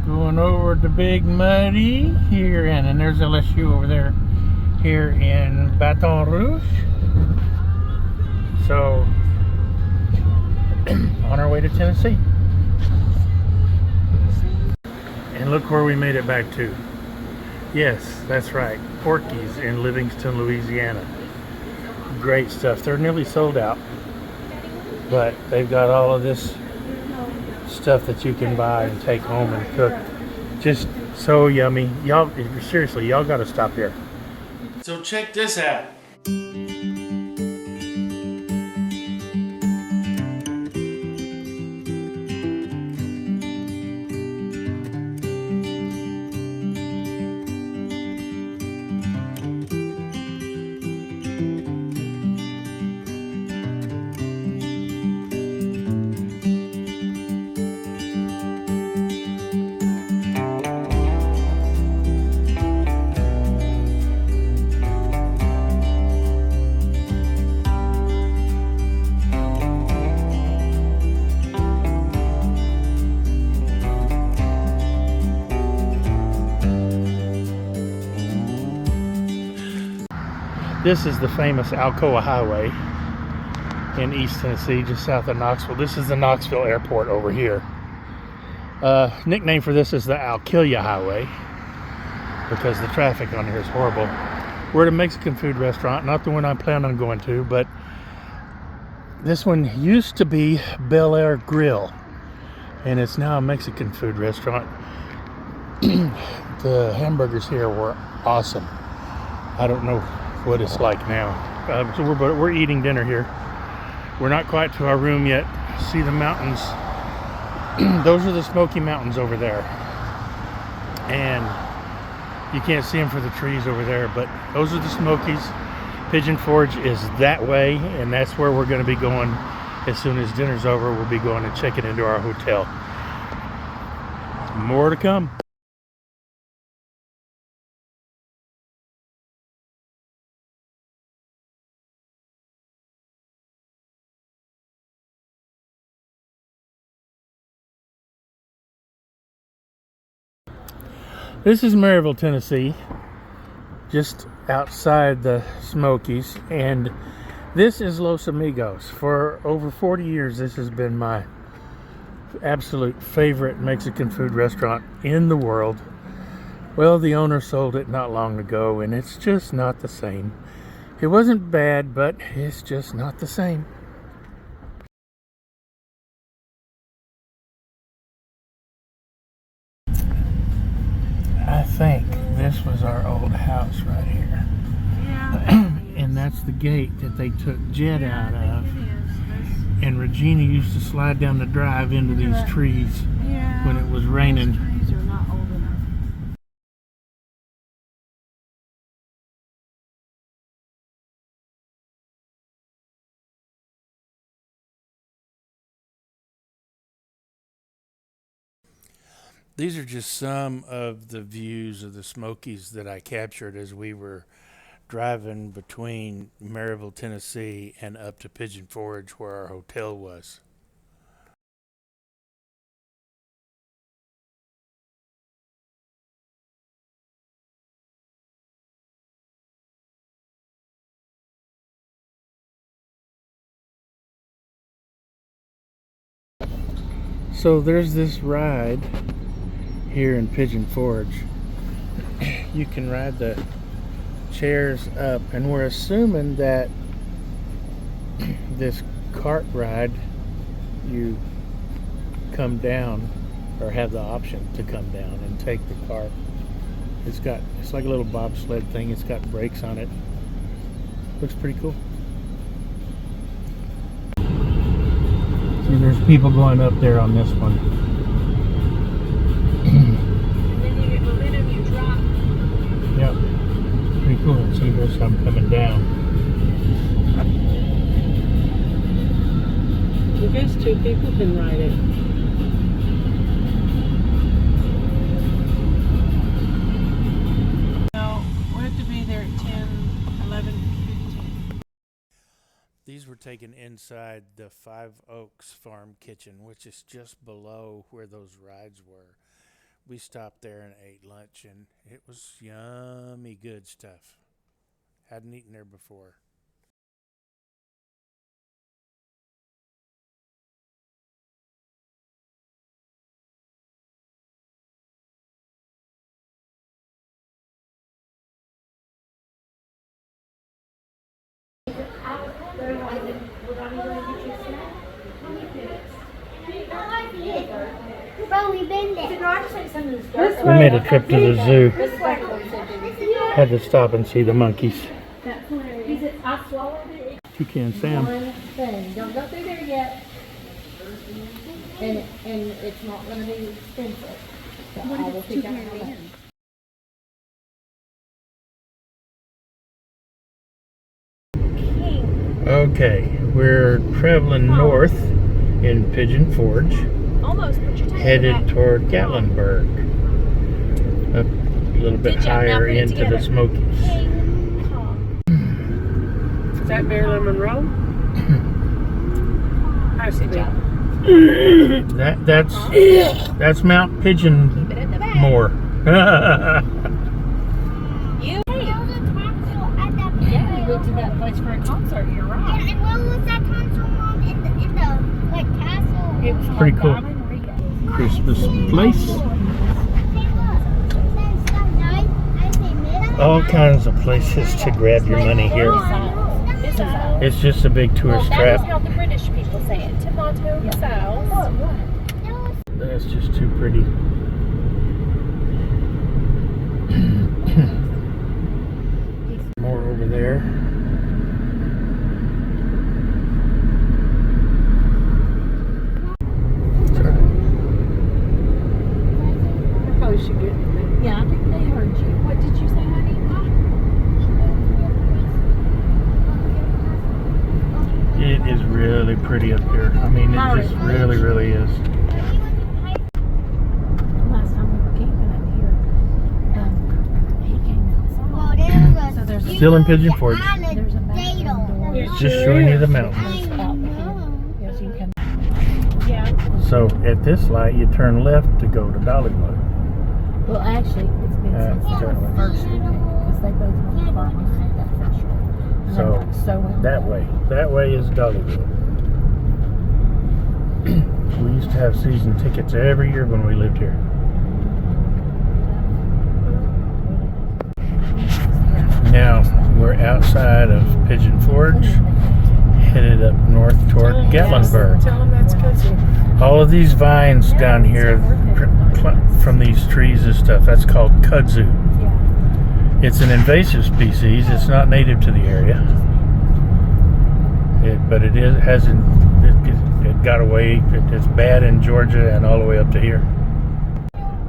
Going over the Big Muddy here, and there's LSU over there here in Baton Rouge. So, on our way to Tennessee. And look where we made it back to. Yes, that's right. Porky's in Livingston, Louisiana. Great stuff. They're nearly sold out, but they've got all of this stuff that you can buy and take home and cook. Just so yummy. Y'all, seriously, y'all got to stop here. So check this out. This is the famous Alcoa Highway in East Tennessee, just south of Knoxville. This is the Knoxville Airport over here. Nickname for this is the Alkilia Highway because the traffic on here is horrible. We're at a Mexican food restaurant, not the one I plan on going to, but this one used to be Bel Air Grill, and it's now a Mexican food restaurant. The hamburgers here were awesome. I don't know what it's like now. So we're eating dinner here. We're not quite to our room yet. See the mountains. Those are the Smoky Mountains over there, and you can't see them for the trees over there, but those are the Smokies. Pigeon Forge is that way, and that's where we're going to be going as soon as dinner's over. We'll be going and checking into our hotel. More to come. This is Maryville, Tennessee, just outside the Smokies, and this is Los Amigos. For over 40 years, this has been my absolute favorite Mexican food restaurant in the world. Well, the owner sold it not long ago, and it's just not the same. It wasn't bad, but it's just not the same. I think this was our old house right here. Yeah. And that's the gate that they took Jet out of. And Regina used to slide down the drive into these trees when it was raining. These trees are not old enough. These are just some of the views of the Smokies that I captured as we were driving between Maryville, Tennessee and up to Pigeon Forge where our hotel was. So there's this ride here in Pigeon Forge. You can ride the chairs up, and we're assuming that this cart ride you come down, or have the option to come down and take the cart. It's like a little bobsled thing. It's got brakes on it. Looks pretty cool. See, there's people going up there on this one. And then you get momentum, you drop. Yep. Pretty cool. See, there's some coming down. I guess 2 people can ride it. So, we have to be there at 10, 11, 15. These were taken inside the Five Oaks Farm Kitchen, which is just below where those rides were. We stopped there and ate lunch, and it was yummy good stuff. Hadn't eaten there before. We made a trip to the zoo. Had to stop and see the monkeys. Toucan Sam. Don't go through there yet. And it's not going to be expensive. So I will pick out how much. Okay, we're traveling north in Pigeon Forge, headed toward Gatlinburg, up a little bit higher into the Smokies. Is that Marilyn Monroe? I see That's Mount Pigeon Moor. We went to that place for a concert, you're right. And what was that concert, Mom, in the like castle? It was Pretty cool. Rita. Christmas place. Hey, look. All kinds of places to grab your money here. It's just a big tourist That is trap. how the British people say it. Tomato sauce. That's just too pretty. More over there. I probably should get it. Yeah, I think they heard you. What did you say, honey? It is really pretty up here. I mean, it just really, really is. Last time we were camping up here, he came outside. So there's Still in Pigeon Forge. there's a back door. Just showing you the mountains. Out the hill. Yes, you can. Yeah. So at this light, you turn left to go to Dollywood. Well, actually, it's been since the first one because they both went to Cardinals at that first one. And So, they got so That way. That way is Dollywood. We used to have season tickets every year when we lived here. Now we're outside of Pigeon Forge, headed up north toward Gatlinburg. Tell them that's kudzu. All of these vines down here from these trees and stuff, that's called kudzu. It's an invasive species. It's not native to the area. But it got away. It's bad in Georgia and all the way up to here.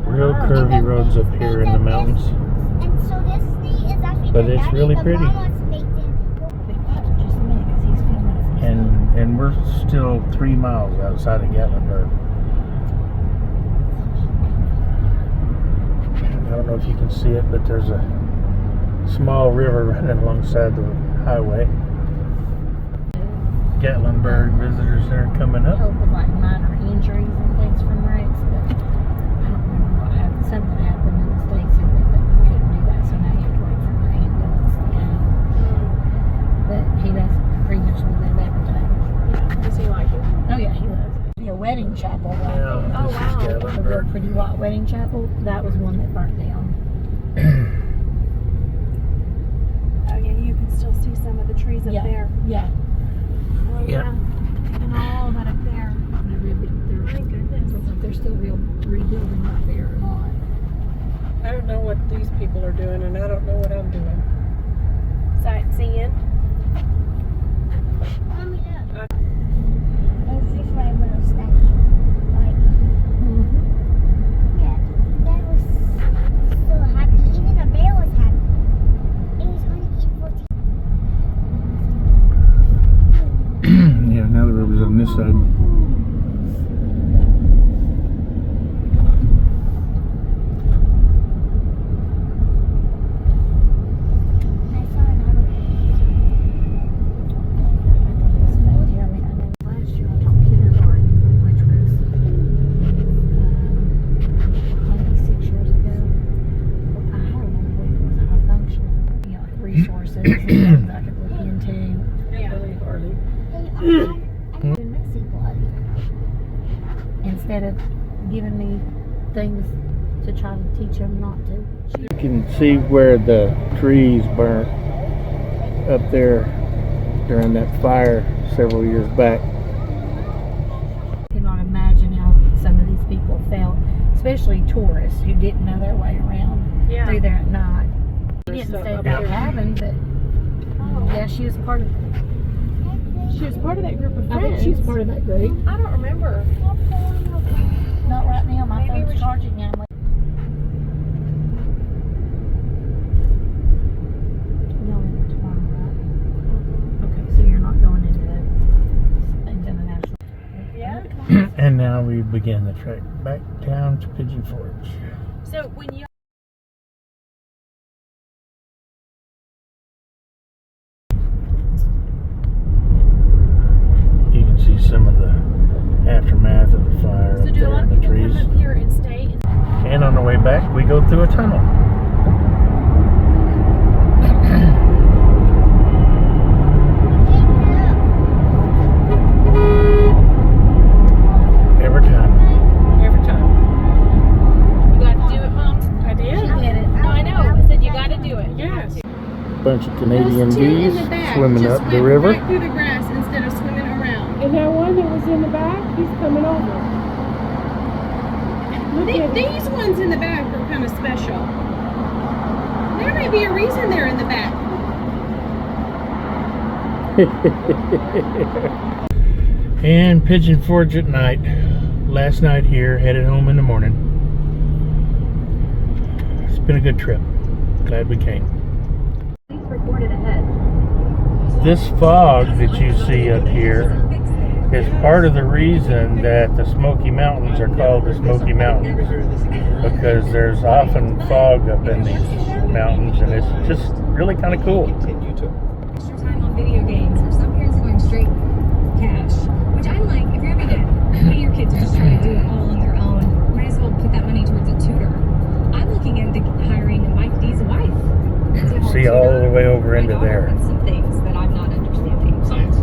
Real curvy roads up here in the mountains. And so this is actually But it's really pretty. And we're still 3 miles outside of Gatlinburg. I don't know if you can see it, but there's a small river running alongside the highway. Gatlinburg Visitor Center coming up. Help with like minor injuries and things from wrecks, but I don't remember what happened. Something happened in the state said that you couldn't do that, so now you have to wait for the ambulance to come. But he does pretty much live everything. Does he like it? Oh yeah, he loves it. The wedding chapel right there. Oh, This wow. is The real Gatlinburg. pretty white wedding chapel, that was one that burnt down. Oh yeah, you can still see some of the trees up Yeah. there. Yeah. Oh, Yeah. And all that up there. My goodness. Looks like they're still rebuilding right there a lot. I don't know what these people are doing, and I don't know what I'm doing. Sightseeing. Mommy, look. There's this my little statue. Like, yeah, that was so happy. Even a bear was happy. It was only 8:14. Yeah, now the river's on this side. I saw another. Last year I taught kindergarten. some things I could look into. Yeah. And messy play. Instead of giving me things to try to teach them not to. You can see where the trees burnt up there during that fire several years back. I cannot imagine how some of these people felt, especially tourists who didn't know their way around through there at night. She didn't stay at that cabin, but yeah, she was part of. She was part of that group of I friends. think she was part of that group. I don't remember. Not right now. My phone's charging now. Y'all in tomorrow, right? Okay, so you're not going into the national. Yeah. And now we begin the trek back down to Pigeon Forge. So when you You can see some of the aftermath of the fire up do a there lot in of the people trees. come up here and stay in And on the way back, we go through a tunnel. Every time. Every time. You got to do it, Mom. I did. She did it. No, I know. I said you got to do it. Yes. Bunch of Canadian Those two in geese the back swimming just up the went river. right through the grass instead of swimming around. And that one that was in the back, he's coming over. These ones in the back are kind of special. There may be a reason they're in the back. And Pigeon Forge at night. Last night here, headed home in the morning. It's been a good trip. Glad we came. This fog that you see up here is part of the reason that the Smoky Mountains are called the Smoky Mountains, because there's often fog up in these mountains, and it's just really kind of cool. Extra time on video games, or some parents are going straight cash, which I like. If you're having to pay your kids to just try to do it all on their own, might as well put that money towards a tutor. I'm looking into hiring Mike D's wife to help See all tutor the way over my into daughter there. on some things that I'm not understanding. Science.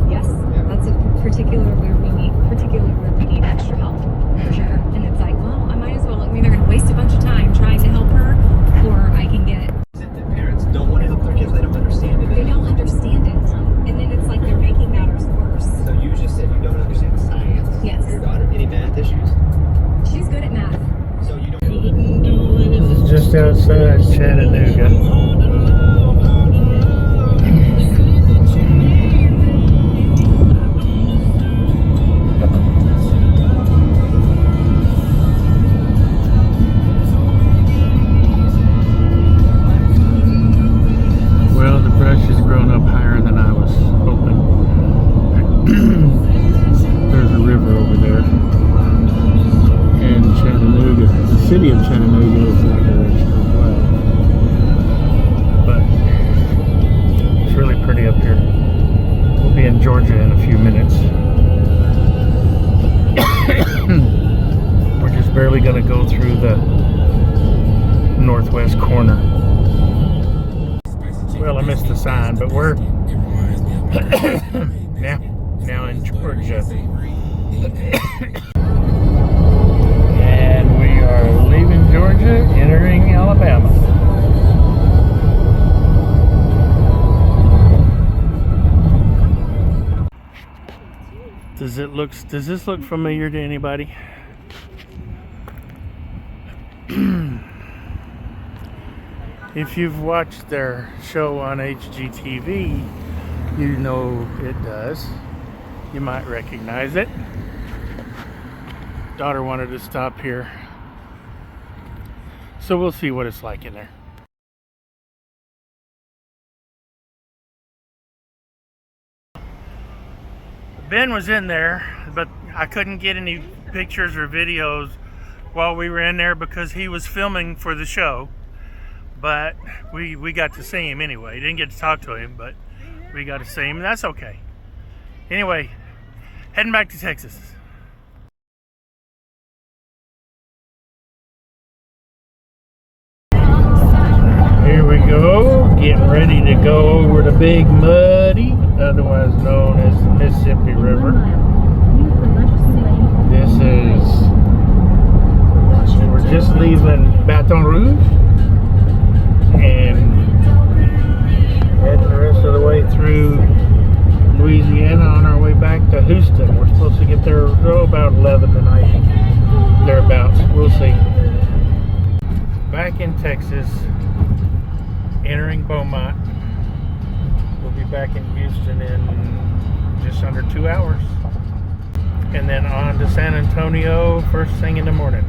Yes, that's a particularly where we need extra help for sure. And it's like, well, I might as well. I'm either going to waste a bunch of time trying to help her, or I can get. Parents don't want to help their kids, they don't understand it. They don't understand it, and then it's like they're making matters worse. So you just said you don't understand science. Yes. Your daughter, any math issues? She's good at math. So you don't. This is just outside Chattanooga. Well, the brush has grown up higher than I was hoping. There's a river over there. And Chattanooga, the city of Chattanooga is that direction as well. But it's really pretty up here. We'll be in Georgia in a few minutes. We're just barely going to go through the northwest corner. Well, I missed the sign, but we're now in Georgia. And we are leaving Georgia, entering Alabama. Does this look familiar to anybody? If you've watched their show on HGTV, you know it does. You might recognize it. Daughter wanted to stop here, so we'll see what it's like in there. Ben was in there, but I couldn't get any pictures or videos while we were in there because he was filming for the show. But we got to see him anyway. Didn't get to talk to him, but we got to see him, and that's okay. Anyway, heading back to Texas. Here we go, getting ready to go over the Big Muddy, otherwise known as the Mississippi River. This is, we're just leaving Baton Rouge and heading the rest of the way through Louisiana on our way back to Houston. We're supposed to get there about 11 tonight, thereabouts. We'll see. Back in Texas, entering Beaumont. We'll be back in Houston in just under 2 hours. And then on to San Antonio first thing in the morning.